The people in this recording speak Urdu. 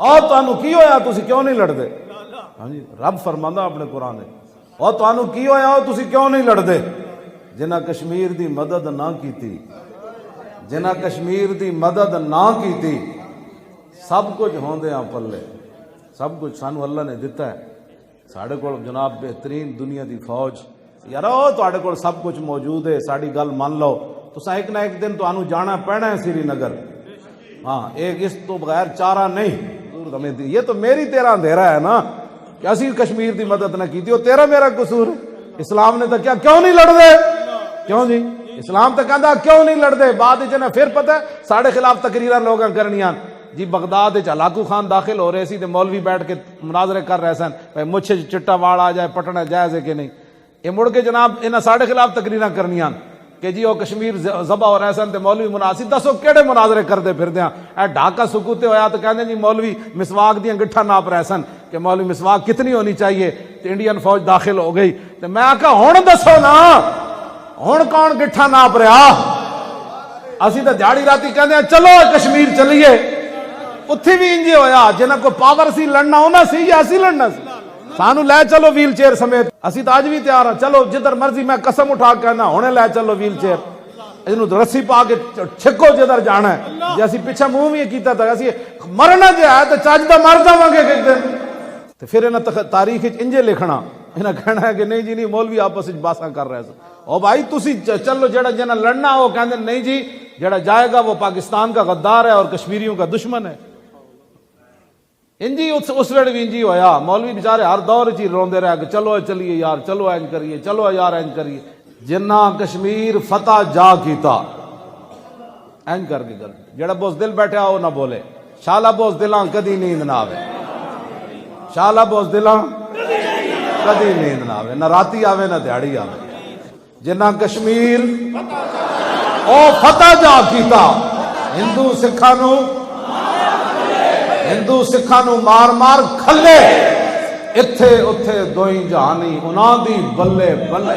اور تانوں کی ہویا تسی کیوں نہیں لڑدے؟ ہاں جی رب فرماندا اپنے قرآن ہے اور تانوں کی ہویا تسی کیوں نہیں لڑدے؟ جنہاں کشمیر دی مدد نہ کیتی، جنہاں کشمیر دی مدد نہ کیتی، سب کچھ ہوندیاں پلے، سب کچھ سانو اللہ نے دتا ہے۔ ساڑھے کول جناب بہترین دنیا دی فوج، یار تواڈے کول سب کچھ موجود ہے، ساڑی گل مان لو، تساں ایک نہ ایک دن تانوں جانا پینا ہے سری نگر، ہاں ایک اس تو بغیر چارہ نہیں۔ یہ تو میری تیرا اندھیرا ہے نا کہ اسی کشمیر دی مدد نہ کیتی، وہ تیرا میرا قصور ہے۔ اسلام نے تو کیا کیوں نہیں لڑ دے؟ کیوں جی اسلام تو کہندا کیوں نہیں لڑ دے؟ بعد وچ پھر پتہ ہے ساڑے خلاف تقریراں لوگاں کرنیاں جی بغداد وچ ہلاکو خان داخل ہو رہے سی تے مولوی بیٹھ کے مناظرے کر رہے سن بھائی مچھ چٹا واڑ آ جائے پٹنا جائز ہے کہ نہیں۔ یہ مڑ کے جناب انہاں ساڑے خلاف تقریراں کرنیاں کہ جی وہ کشمیر ذبح ہو رہے سن تے مولوی مناسی دسو کیڑے مناظرے کردے پھردے ہیں؟ اے ڈھاکہ سکوتے ہویا تو کہندے جی مولوی مسواک دیاں گٹھا ناپ رہے سن کہ مولوی مسواک کتنی ہونی چاہیے، تے انڈین فوج داخل ہو گئی۔ تے میں آکھا ہن دسو نا ہن کون گٹھا ناپ رہا؟ اسی تو دیہڑی راتی کہندے ہیں چلو کشمیر چلیے، اتھی بھی انجے ہویا جنہاں کو پاور سی لڑنا ہونا سی یا اسی لڑنا سی؟ سانو لے چلو ویل چیئر سمیت، اسی تو اج بھی تیار ہاں، چلو جدھر مرضی، میں قسم اٹھا کے کہنا ہونے لے چلو ویل چیئر، اینو رسی پا کے چھکو جدھر جانا ہے۔ جے اسی پیچھے منہ بھی کیتا تھا اسی مرنا جے ہے تے چج دا مر جاواں گے ایک دن۔ تے پھر انہاں تاریخ وچ انجے لکھنا، انہاں کہنا ہے کہ نہیں جی نہیں مولوی آپس وچ باساں کر رہے سن۔ او بھائی تسی چلو جڑا جنہاں لڑنا وہ کہندے نہیں جی جڑا جائے گا وہ پاکستان کا غدار ہے اور کشمیریوں کا دشمن ہے۔ انجی اس ویڑ بھی انجی ہویا، مولوی بیچارے ہر دور چی روندے رہے کہ چلو چلیے یار، چلو اینج کریے، چلو یار اینج کریے۔ جنہ کشمیر فتح جا کیتا اینج کر کے کر جڑا بوز دل بیٹھا وہ نہ بولے، شالا بوز دلاں کدی نیند نہ آوے، شالا بوز دلاں کدی نیند نہ آوے، نہ راتی آوے نہ دیہڑی آوے۔ جنہ کشمیر او فتح جا کیتا، ہندو سکھاں نو مار مار کھلے، اتھے اتھے دوئی جہانی انہاں دی بلے بلے۔